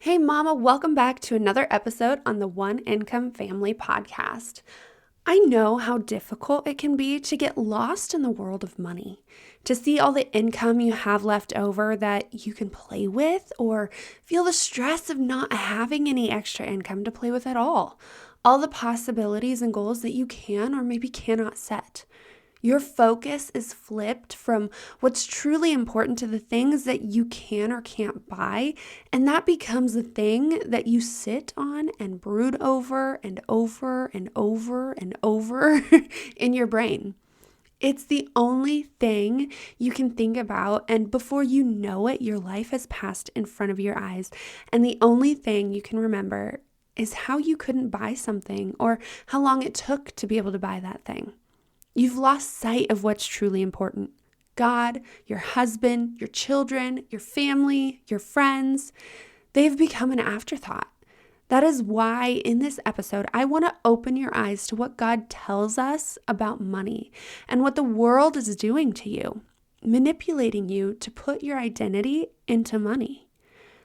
Hey, Mama, welcome back to another episode on the One Income Family Podcast. I know how difficult it can be to get lost in the world of money, to see all the income you have left over that you can play with, or feel the stress of not having any extra income to play with at all the possibilities and goals that you can or maybe cannot set. Your focus is flipped from what's truly important to the things that you can or can't buy, and that becomes the thing that you sit on and brood over and over and over and over in your brain. It's the only thing you can think about, and before you know it, your life has passed in front of your eyes, and the only thing you can remember is how you couldn't buy something or how long it took to be able to buy that thing. You've lost sight of what's truly important. God, your husband, your children, your family, your friends, they've become an afterthought. That is why in this episode, I want to open your eyes to what God tells us about money and what the world is doing to you, manipulating you to put your identity into money.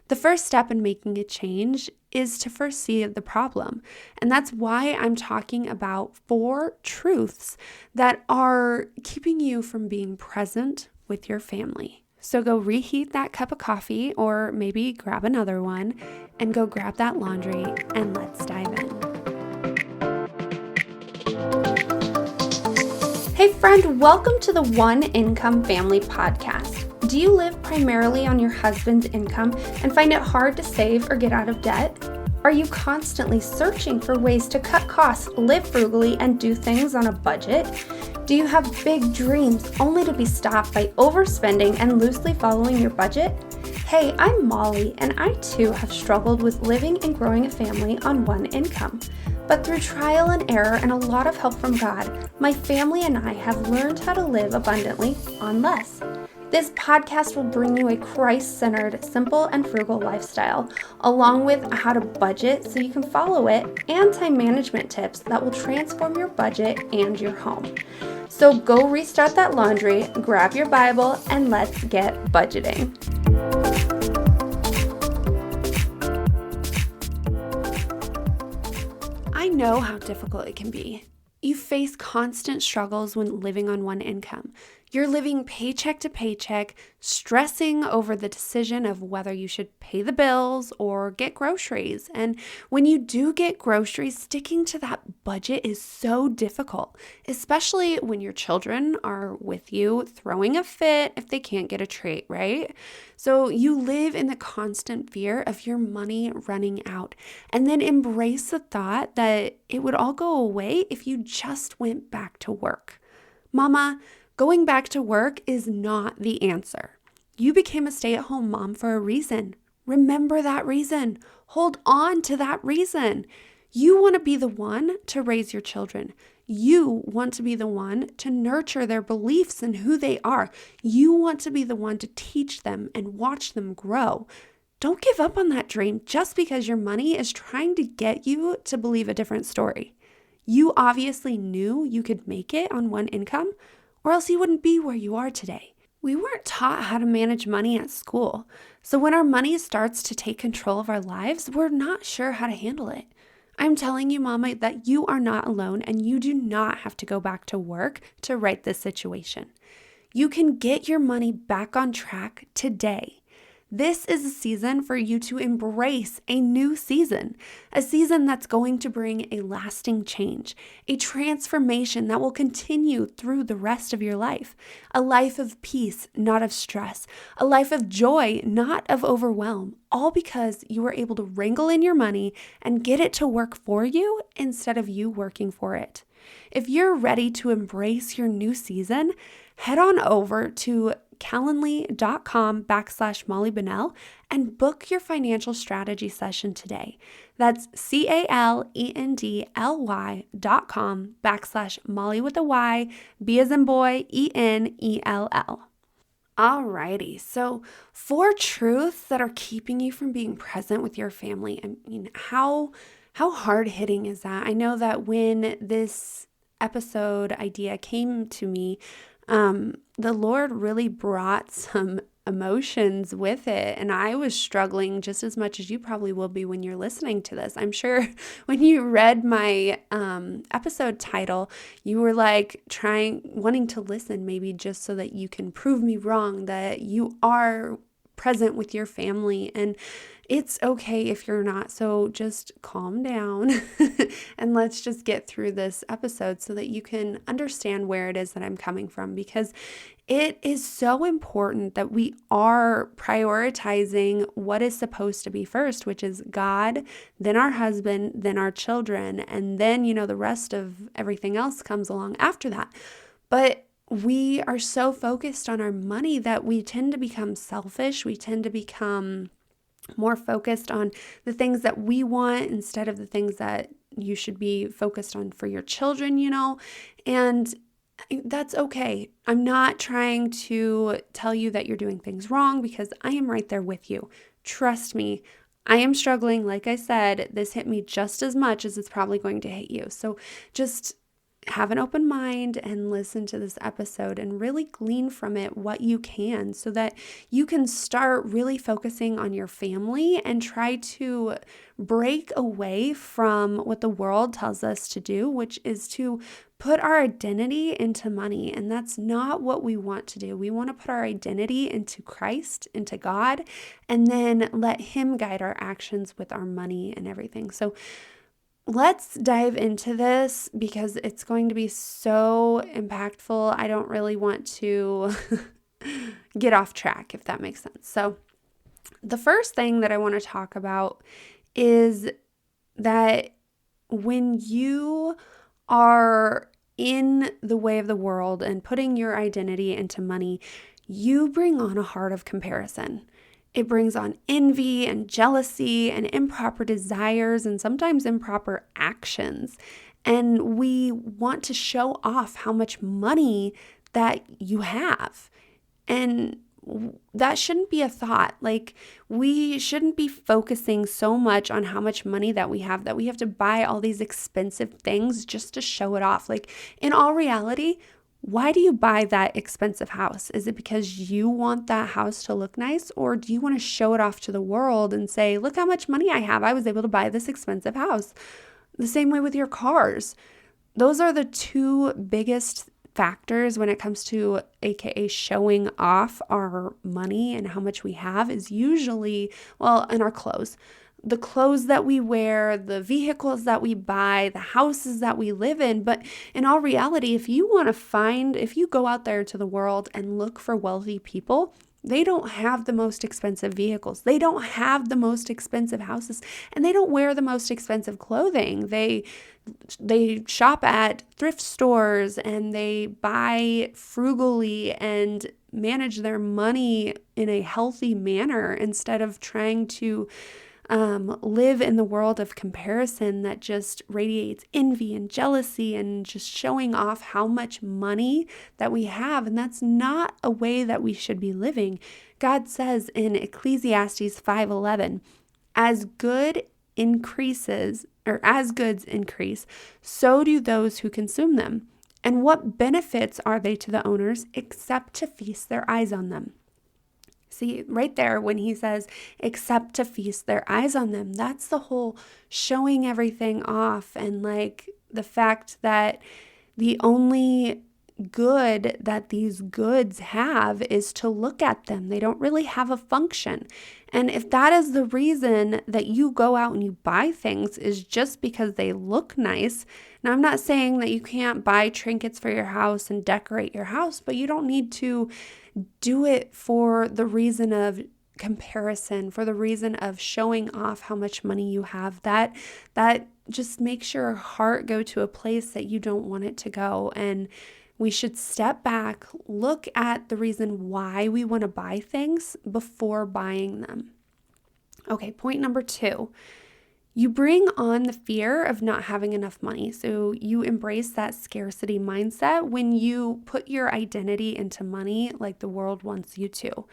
The first step in making a change is to first see the problem. And that's why I'm talking about 4 truths that are keeping you from being present with your family. So go reheat that cup of coffee, or maybe grab another one and go grab that laundry, and let's dive in. Hey friend, welcome to the One Income Family Podcast. Do you live primarily on your husband's income and find it hard to save or get out of debt? Are you constantly searching for ways to cut costs, live frugally, and do things on a budget? Do you have big dreams only to be stopped by overspending and loosely following your budget? Hey, I'm Molly, and I too have struggled with living and growing a family on one income. But through trial and error and a lot of help from God, my family and I have learned how to live abundantly on less. This podcast will bring you a Christ-centered, simple, and frugal lifestyle, along with how to budget so you can follow it, and time management tips that will transform your budget and your home. So go restart that laundry, grab your Bible, and let's get budgeting. I know how difficult it can be. You face constant struggles when living on one income. You're living paycheck to paycheck, stressing over the decision of whether you should pay the bills or get groceries. And when you do get groceries, sticking to that budget is so difficult, especially when your children are with you throwing a fit if they can't get a treat, right? So you live in the constant fear of your money running out, and then embrace the thought that it would all go away if you just went back to work. Mama, going back to work is not the answer. You became a stay-at-home mom for a reason. Remember that reason. Hold on to that reason. You want to be the one to raise your children. You want to be the one to nurture their beliefs and who they are. You want to be the one to teach them and watch them grow. Don't give up on that dream just because your money is trying to get you to believe a different story. You obviously knew you could make it on one income, or else you wouldn't be where you are today. We weren't taught how to manage money at school, so when our money starts to take control of our lives, we're not sure how to handle it. I'm telling you, Mama, that you are not alone, and you do not have to go back to work to right this situation. You can get your money back on track today. This is a season for you to embrace a new season, a season that's going to bring a lasting change, a transformation that will continue through the rest of your life, a life of peace, not of stress, a life of joy, not of overwhelm, all because you were able to wrangle in your money and get it to work for you instead of you working for it. If you're ready to embrace your new season, head on over to calendly.com/Molly Bunnell and book your financial strategy session today. That's calendly.com/Molly with a Y, B as in boy, ENELL. Alrighty, so 4 truths that are keeping you from being present with your family. I mean, how hard-hitting is that? I know that when this episode idea came to me, the Lord really brought some emotions with it. And I was struggling just as much as you probably will be when you're listening to this. I'm sure when you read my episode title, you were like wanting to listen maybe just so that you can prove me wrong, that you are present with your family, and it's okay if you're not. So just calm down and let's just get through this episode so that you can understand where it is that I'm coming from, because it is so important that we are prioritizing what is supposed to be first, which is God, then our husband, then our children, and then, the rest of everything else comes along after that. But we are so focused on our money that we tend to become selfish. We tend to become more focused on the things that we want instead of the things that you should be focused on for your children, and that's okay. I'm not trying to tell you that you're doing things wrong, because I am right there with you. Trust me, I am struggling. Like I said, this hit me just as much as it's probably going to hit you. So just have an open mind and listen to this episode and really glean from it what you can, so that you can start really focusing on your family and try to break away from what the world tells us to do, which is to put our identity into money. And that's not what we want to do. We want to put our identity into Christ, into God, and then let Him guide our actions with our money and everything. So let's dive into this, because it's going to be so impactful. I don't really want to get off track, if that makes sense. So the first thing that I want to talk about is that when you are in the way of the world and putting your identity into money, you bring on a heart of comparison. It brings on envy and jealousy and improper desires and sometimes improper actions. And we want to show off how much money that you have. And that shouldn't be a thought. Like, we shouldn't be focusing so much on how much money that we have to buy all these expensive things just to show it off. Like, in all reality, why do you buy that expensive house? Is it because you want that house to look nice, or do you want to show it off to the world and say, look how much money I have. I was able to buy this expensive house. The same way with your cars. Those are the two biggest factors when it comes to AKA showing off our money and how much we have, is usually, in our clothes. The clothes that we wear, the vehicles that we buy, the houses that we live in. But in all reality, if you go out there to the world and look for wealthy people, they don't have the most expensive vehicles. They don't have the most expensive houses, and they don't wear the most expensive clothing. They shop at thrift stores, and they buy frugally and manage their money in a healthy manner instead of trying to live in the world of comparison that just radiates envy and jealousy and just showing off how much money that we have. And that's not a way that we should be living. God says in Ecclesiastes 5:11, as goods increase, so do those who consume them. And what benefits are they to the owners except to feast their eyes on them? See, right there, when he says, except to feast their eyes on them, that's the whole showing everything off, and like the fact that the only good that these goods have is to look at them. They don't really have a function. And if that is the reason that you go out and you buy things, is just because they look nice. Now, I'm not saying that you can't buy trinkets for your house and decorate your house, but you don't need to do it for the reason of comparison, for the reason of showing off how much money you have. That just makes your heart go to a place that you don't want it to go. And we should step back, look at the reason why we want to buy things before buying them. Okay, point number 2. You bring on the fear of not having enough money. So you embrace that scarcity mindset when you put your identity into money like the world wants you to.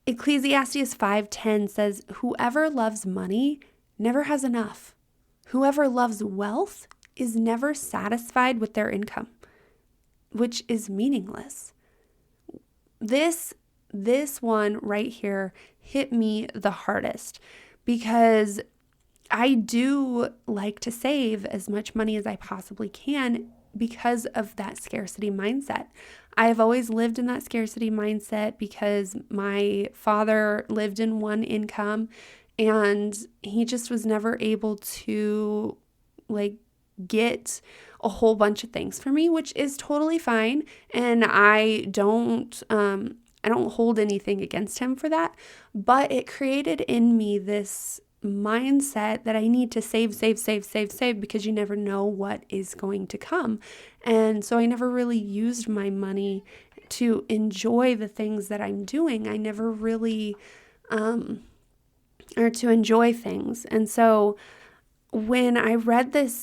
Ecclesiastes 5:10 says, whoever loves money never has enough. Whoever loves wealth is never satisfied with their income, which is meaningless. This this one right here hit me the hardest because I do like to save as much money as I possibly can because of that scarcity mindset. I have always lived in that scarcity mindset because my father lived in one income and he just was never able to get a whole bunch of things for me, which is totally fine. And I don't hold anything against him for that, but it created in me this mindset that I need to save because you never know what is going to come. And so I never really used my money to enjoy the things that I'm doing. I never really, or to enjoy things. And so when I read when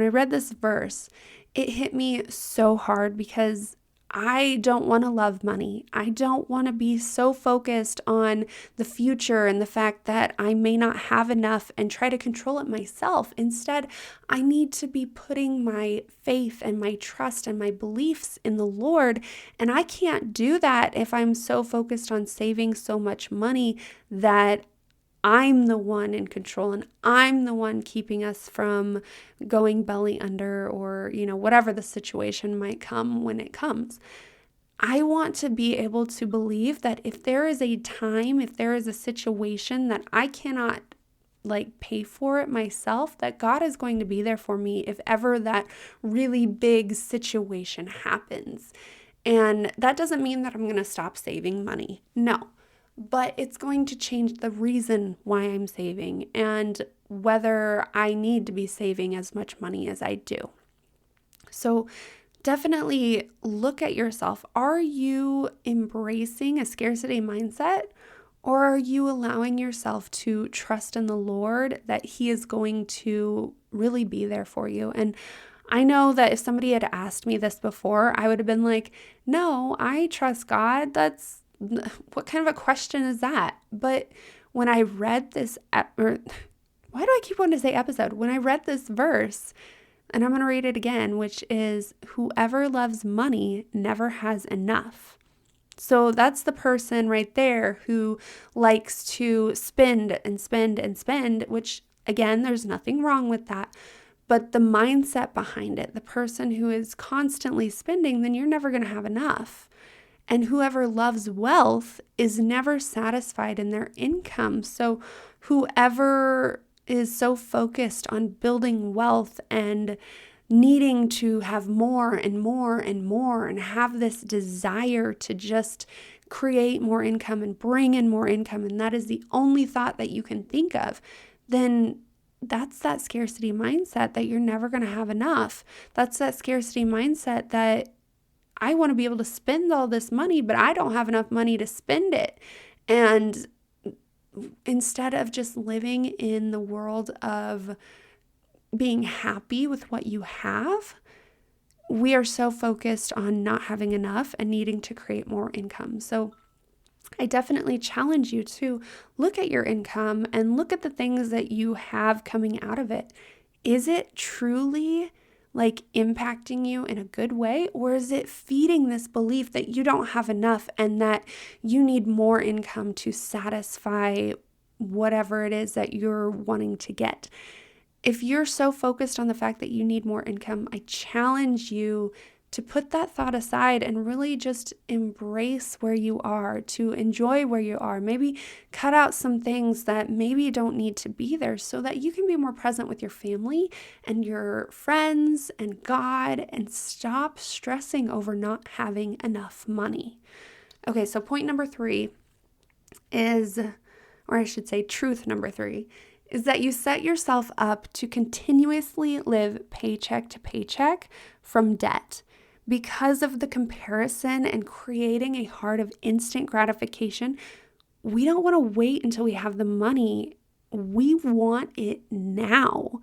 I read this verse, it hit me so hard because I don't want to love money. I don't want to be so focused on the future and the fact that I may not have enough and try to control it myself. Instead, I need to be putting my faith and my trust and my beliefs in the Lord. And I can't do that if I'm so focused on saving so much money that I'm the one in control and I'm the one keeping us from going belly under or, whatever the situation might come when it comes. I want to be able to believe that if there is a time, if there is a situation that I cannot pay for it myself, that God is going to be there for me if ever that really big situation happens. And that doesn't mean that I'm going to stop saving money. No. But it's going to change the reason why I'm saving and whether I need to be saving as much money as I do. So definitely look at yourself. Are you embracing a scarcity mindset, or are you allowing yourself to trust in the Lord that He is going to really be there for you? And I know that if somebody had asked me this before, I would have been like, no, I trust God. What kind of a question is that? But when I read this, why do I keep wanting to say episode? When I read this verse, and I'm going to read it again, which is, whoever loves money never has enough. So that's the person right there who likes to spend and spend and spend, which again, there's nothing wrong with that. But the mindset behind it, the person who is constantly spending, then you're never going to have enough. And whoever loves wealth is never satisfied in their income. So whoever is so focused on building wealth and needing to have more and more and more and have this desire to just create more income and bring in more income, and that is the only thought that you can think of, then that's that scarcity mindset that you're never going to have enough. That's that scarcity mindset that I want to be able to spend all this money, but I don't have enough money to spend it. And instead of just living in the world of being happy with what you have, we are so focused on not having enough and needing to create more income. So I definitely challenge you to look at your income and look at the things that you have coming out of it. Is it truly impacting you in a good way, or is it feeding this belief that you don't have enough and that you need more income to satisfy whatever it is that you're wanting to get? If you're so focused on the fact that you need more income, I challenge you to put that thought aside and really just embrace where you are, to enjoy where you are. Maybe cut out some things that maybe don't need to be there so that you can be more present with your family and your friends and God, and stop stressing over not having enough money. Okay, so point number 3 is, or I should say truth number 3, is that you set yourself up to continuously live paycheck to paycheck from debt. Because of the comparison and creating a heart of instant gratification, we don't want to wait until we have the money. We want it now.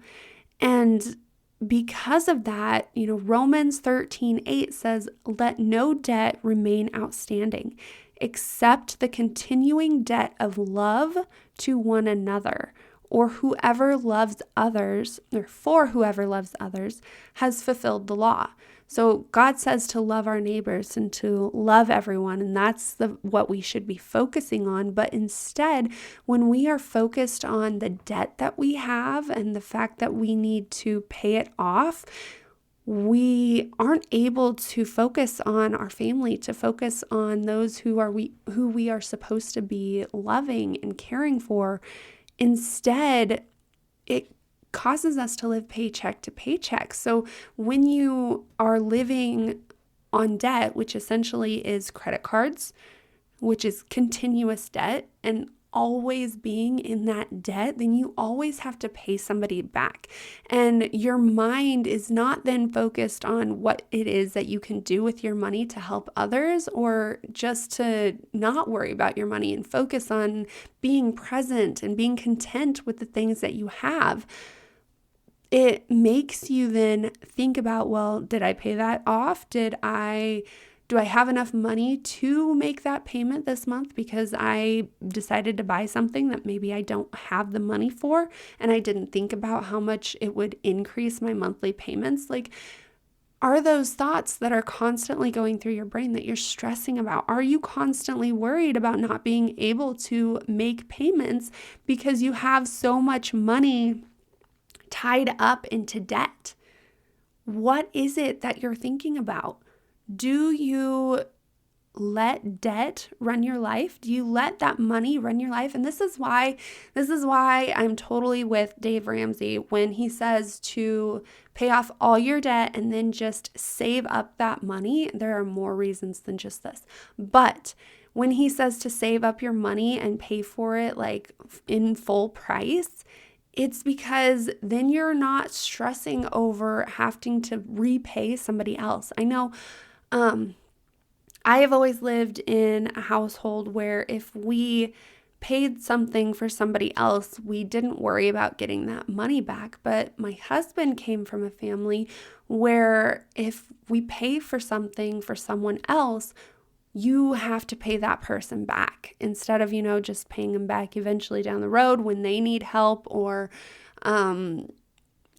And because of that, Romans 13:8 says, "Let no debt remain outstanding, except the continuing debt of love to one another. or whoever loves others, or for whoever loves others, has fulfilled the law. So God says to love our neighbors and to love everyone, and that's what we should be focusing on. But instead, when we are focused on the debt that we have and the fact that we need to pay it off, we aren't able to focus on our family, to focus on those who we are supposed to be loving and caring for. Instead, it causes us to live paycheck to paycheck. So when you are living on debt, which essentially is credit cards, which is continuous debt, and always being in that debt, then you always have to pay somebody back. And your mind is not then focused on what it is that you can do with your money to help others, or just to not worry about your money and focus on being present and being content with the things that you have. It makes you then think about, well, did I pay that off? Do I have enough money to make that payment this month because I decided to buy something that maybe I don't have the money for, and I didn't think about how much it would increase my monthly payments? Like, are those thoughts that are constantly going through your brain that you're stressing about? Are you constantly worried about not being able to make payments because you have so much money tied up into debt? What is it that you're thinking about? Do you let debt run your life? Do you let that money run your life? And this is why I'm totally with Dave Ramsey when he says to pay off all your debt and then just save up that money. There are more reasons than just this. But when he says to save up your money and pay for it like in full price, it's because then you're not stressing over having to repay somebody else. I know I have always lived in a household where if we paid something for somebody else, we didn't worry about getting that money back. But my husband came from a family where if we pay for something for someone else, you have to pay that person back instead of, just paying them back eventually down the road when they need help, or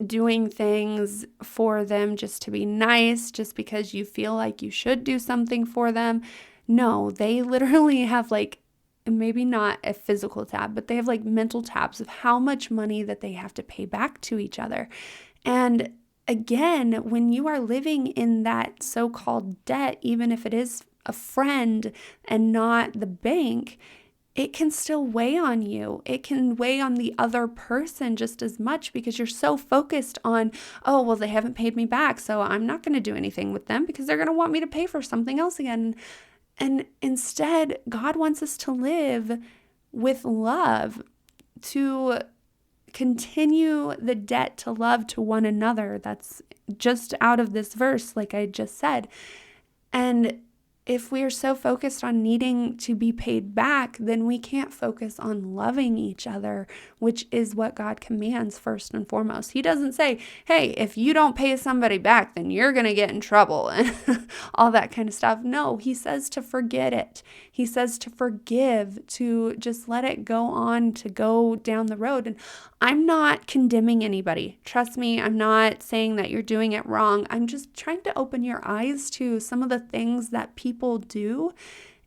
doing things for them just to be nice, just because you feel like you should do something for them. No, they literally have maybe not a physical tab, but they have mental tabs of how much money that they have to pay back to each other. And again, when you are living in that so-called debt, even if it is a friend and not the bank, it can still weigh on you. It can weigh on the other person just as much because you're so focused on, oh, well, they haven't paid me back, so I'm not going to do anything with them because they're going to want me to pay for something else again. And instead, God wants us to live with love, to continue the debt to love to one another. That's just out of this verse, like I just said. And if we are so focused on needing to be paid back, then we can't focus on loving each other, which is what God commands first and foremost. He doesn't say, hey, if you don't pay somebody back, then you're going to get in trouble and all that kind of stuff. No, he says to forget it. He says to forgive, to just let it go on, to go down the road. And I'm not condemning anybody. Trust me, I'm not saying that you're doing it wrong. I'm just trying to open your eyes to some of the things that people do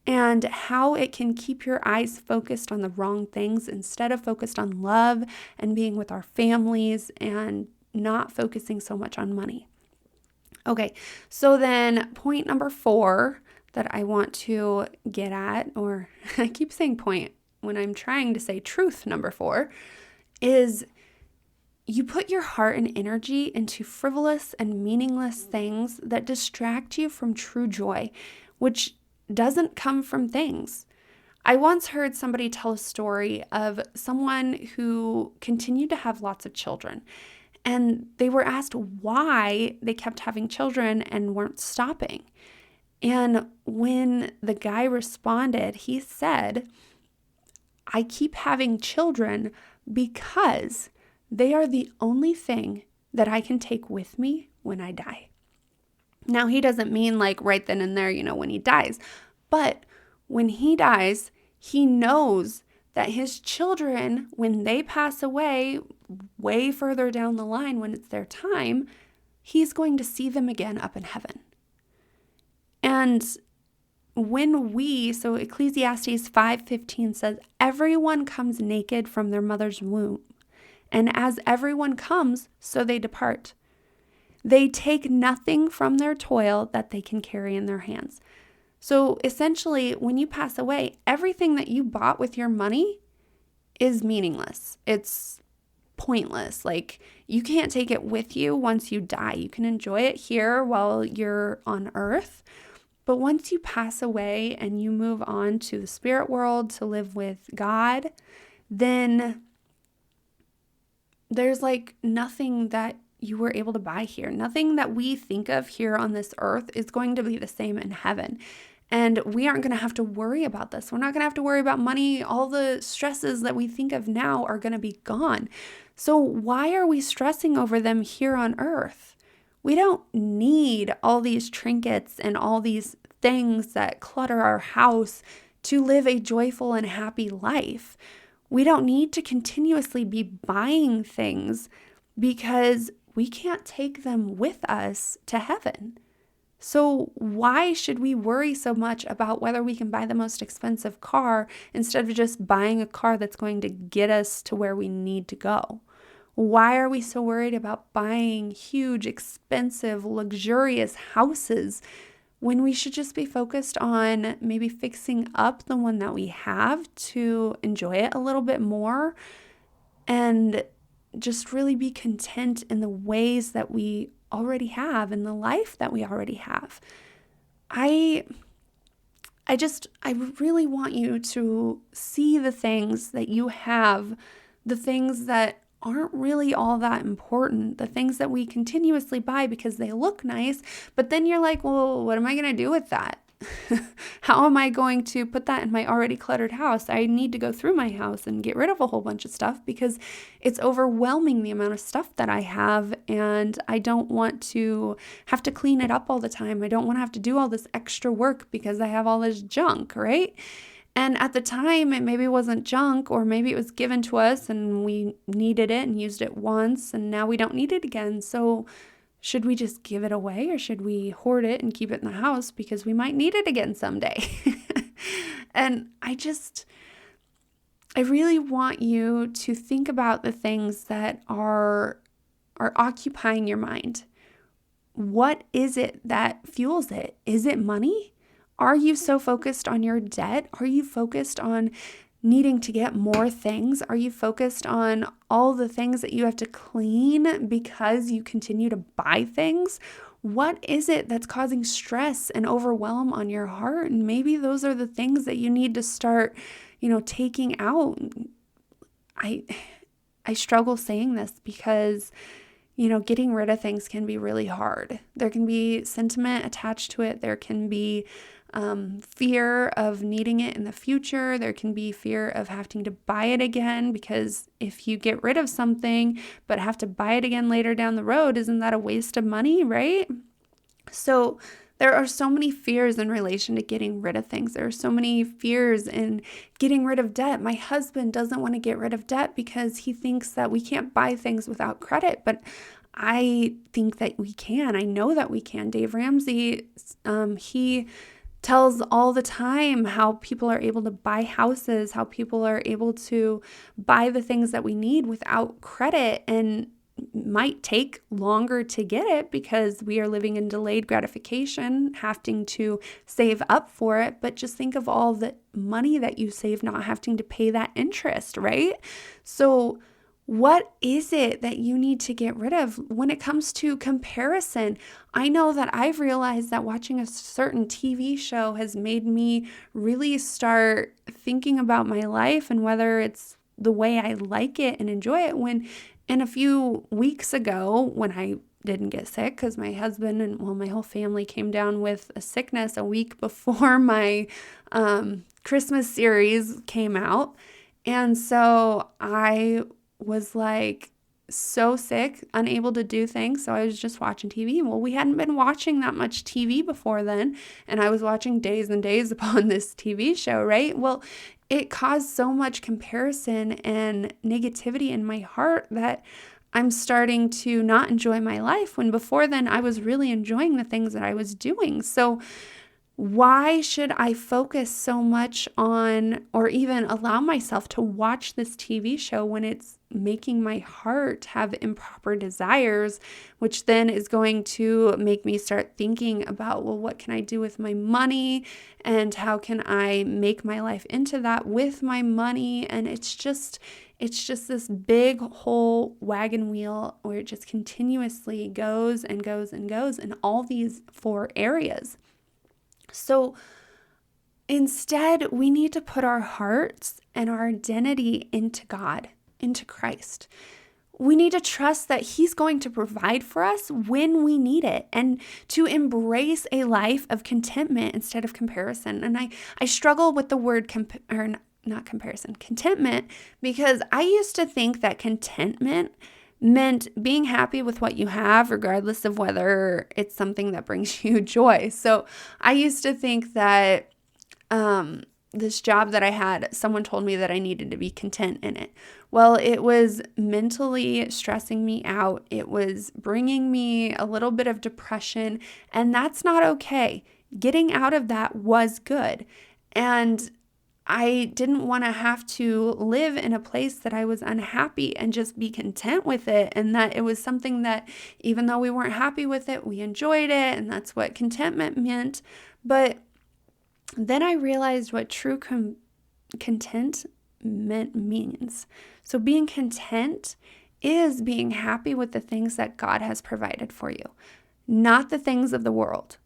and how it can keep your eyes focused on the wrong things instead of focused on love and being with our families and not focusing so much on money. Okay, so then point number 4 that I want to get at, or I keep saying point when I'm trying to say truth number 4, is you put your heart and energy into frivolous and meaningless things that distract you from true joy, which doesn't come from things. I once heard somebody tell a story of someone who continued to have lots of children, and they were asked why they kept having children and weren't stopping. And when the guy responded, he said, I keep having children because they are the only thing that I can take with me when I die. Now, he doesn't mean right then and there, when he dies. But when he dies, he knows that his children, when they pass away, way further down the line when it's their time, he's going to see them again up in heaven. And so Ecclesiastes 5:15 says, everyone comes naked from their mother's womb. And as everyone comes, so they depart. They take nothing from their toil that they can carry in their hands. So essentially, when you pass away, everything that you bought with your money is meaningless. It's pointless. Like, you can't take it with you once you die. You can enjoy it here while you're on earth. But once you pass away and you move on to the spirit world to live with God, then there's like nothing that you were able to buy here. Nothing that we think of here on this earth is going to be the same in heaven. And we aren't going to have to worry about this. We're not going to have to worry about money. All the stresses that we think of now are going to be gone. So why are we stressing over them here on earth? We don't need all these trinkets and all these things that clutter our house to live a joyful and happy life. We don't need to continuously be buying things because we can't take them with us to heaven. So why should we worry so much about whether we can buy the most expensive car instead of just buying a car that's going to get us to where we need to go? Why are we so worried about buying huge, expensive, luxurious houses when we should just be focused on maybe fixing up the one that we have to enjoy it a little bit more and just really be content in the ways that we already have, in the life that we already have? I really want you to see the things that you have, the things that aren't really all that important, the things that we continuously buy because they look nice, but then you're like, well, what am I going to do with that? How am I going to put that in my already cluttered house? I need to go through my house and get rid of a whole bunch of stuff because it's overwhelming the amount of stuff that I have, and I don't want to have to clean it up all the time. I don't want to have to do all this extra work because I have all this junk, right? And at the time, it maybe wasn't junk, or maybe it was given to us and we needed it and used it once, and now we don't need it again. So should we just give it away, or should we hoard it and keep it in the house because we might need it again someday? And I really want you to think about the things that are occupying your mind. What is it that fuels it? Is it money? Are you so focused on your debt? Are you focused on needing to get more things? Are you focused on all the things that you have to clean because you continue to buy things? What is it that's causing stress and overwhelm on your heart? And maybe those are the things that you need to start, taking out. I struggle saying this because getting rid of things can be really hard. There can be sentiment attached to it. There can be fear of needing it in the future. There can be fear of having to buy it again, because if you get rid of something but have to buy it again later down the road, isn't that a waste of money, right? So there are so many fears in relation to getting rid of things. There are so many fears in getting rid of debt. My husband doesn't want to get rid of debt because he thinks that we can't buy things without credit, but I think that we can. I know that we can. Dave Ramsey, he tells all the time how people are able to buy houses, how people are able to buy the things that we need without credit, and might take longer to get it because we are living in delayed gratification, having to save up for it. But just think of all the money that you save not having to pay that interest, right? So what is it that you need to get rid of when it comes to comparison? I know that I've realized that watching a certain TV show has made me really start thinking about my life and whether it's the way I like it and enjoy it. And a few weeks ago, when I didn't get sick, because my husband and my whole family came down with a sickness a week before my Christmas series came out. And so I was like so sick, unable to do things. So I was just watching TV. Well, we hadn't been watching that much TV before then. And I was watching days and days upon this TV show, right? Well, it caused so much comparison and negativity in my heart that I'm starting to not enjoy my life, when before then I was really enjoying the things that I was doing. So why should I focus so much on, or even allow myself to watch this TV show when it's making my heart have improper desires, which then is going to make me start thinking about, well, what can I do with my money? And how can I make my life into that with my money? And it's just this big whole wagon wheel where it just continuously goes and goes and goes in all these 4 areas. So instead, we need to put our hearts and our identity into God, into Christ. We need to trust that He's going to provide for us when we need it, and to embrace a life of contentment instead of comparison. And I struggle with the word contentment, because I used to think that contentment meant being happy with what you have, regardless of whether it's something that brings you joy. So I used to think that this job that I had, someone told me that I needed to be content in it. Well, it was mentally stressing me out. It was bringing me a little bit of depression, and that's not okay. Getting out of that was good. And I didn't want to have to live in a place that I was unhappy and just be content with it. And that it was something that, even though we weren't happy with it, we enjoyed it. And that's what contentment meant. But then I realized what true contentment means. So being content is being happy with the things that God has provided for you, not the things of the world.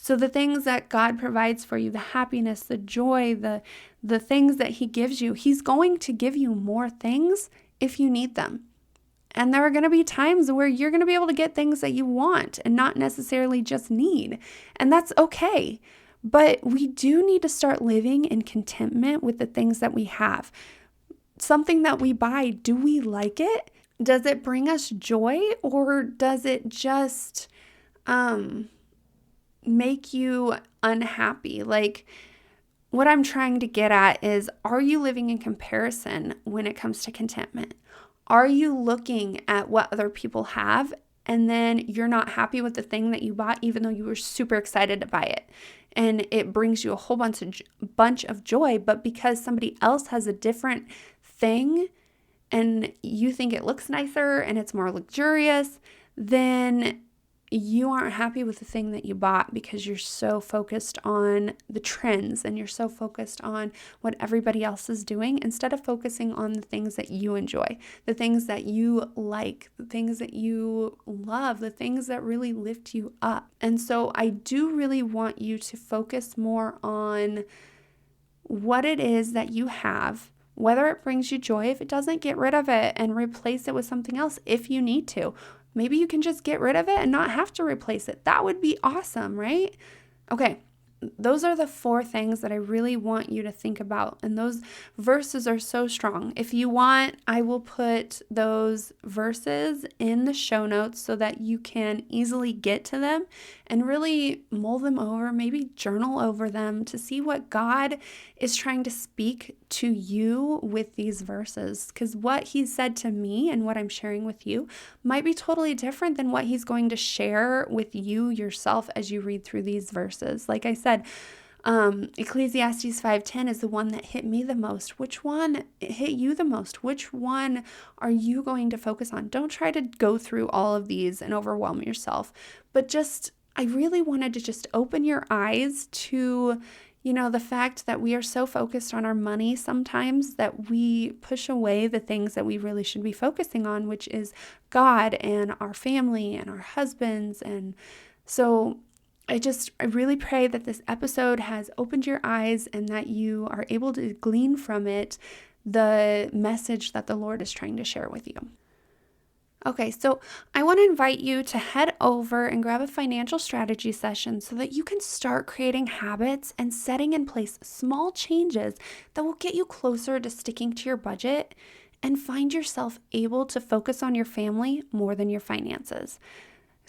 So the things that God provides for you, the happiness, the joy, the things that He gives you, He's going to give you more things if you need them. And there are going to be times where you're going to be able to get things that you want and not necessarily just need. And that's okay. But we do need to start living in contentment with the things that we have. Something that we buy, do we like it? Does it bring us joy, or does it just make you unhappy? Like, what I'm trying to get at is, are you living in comparison when it comes to contentment? Are you looking at what other people have, and then you're not happy with the thing that you bought, even though you were super excited to buy it? And it brings you a whole bunch of joy, but because somebody else has a different thing and you think it looks nicer and it's more luxurious, then you aren't happy with the thing that you bought, because you're so focused on the trends and you're so focused on what everybody else is doing, instead of focusing on the things that you enjoy, the things that you like, the things that you love, the things that really lift you up. And so I do really want you to focus more on what it is that you have, whether it brings you joy. If it doesn't, get rid of it and replace it with something else if you need to. Maybe you can just get rid of it and not have to replace it. That would be awesome, right? Okay, those are the 4 things that I really want you to think about. And those verses are so strong. If you want, I will put those verses in the show notes so that you can easily get to them and really mull them over, maybe journal over them to see what God is trying to speak to you with these verses. Because what He said to me and what I'm sharing with you might be totally different than what He's going to share with you yourself as you read through these verses. Like I said, Ecclesiastes 5:10 is the one that hit me the most. Which one hit you the most? Which one are you going to focus on? Don't try to go through all of these and overwhelm yourself, but I really wanted to just open your eyes to, the fact that we are so focused on our money sometimes that we push away the things that we really should be focusing on, which is God and our family and our husbands. And so I really pray that this episode has opened your eyes and that you are able to glean from it the message that the Lord is trying to share with you. Okay, so I want to invite you to head over and grab a financial strategy session so that you can start creating habits and setting in place small changes that will get you closer to sticking to your budget and find yourself able to focus on your family more than your finances.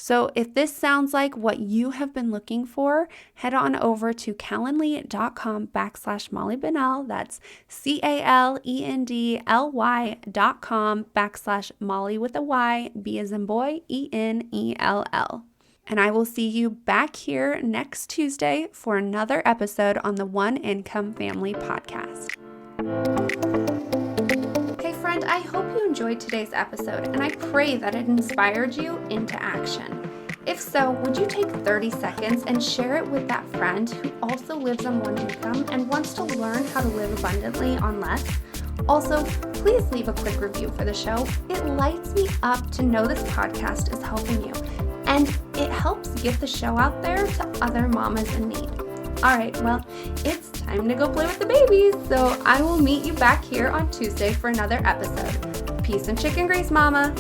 So if this sounds like what you have been looking for, head on over to calendly.com/Molly Bennell. That's calendly.com/Molly with a Y, B as in boy, Enell. And I will see you back here next Tuesday for another episode on the One Income Family Podcast. Hey friend, I hope you enjoyed today's episode, and I pray that it inspired you into action. If so, would you take 30 seconds and share it with that friend who also lives on one income and wants to learn how to live abundantly on less? Also, please leave a quick review for the show. It lights me up to know this podcast is helping you, and it helps get the show out there to other mamas in need. All right, well, it's time to go play with the babies, so I will meet you back here on Tuesday for another episode. Peace and chicken grease, mama.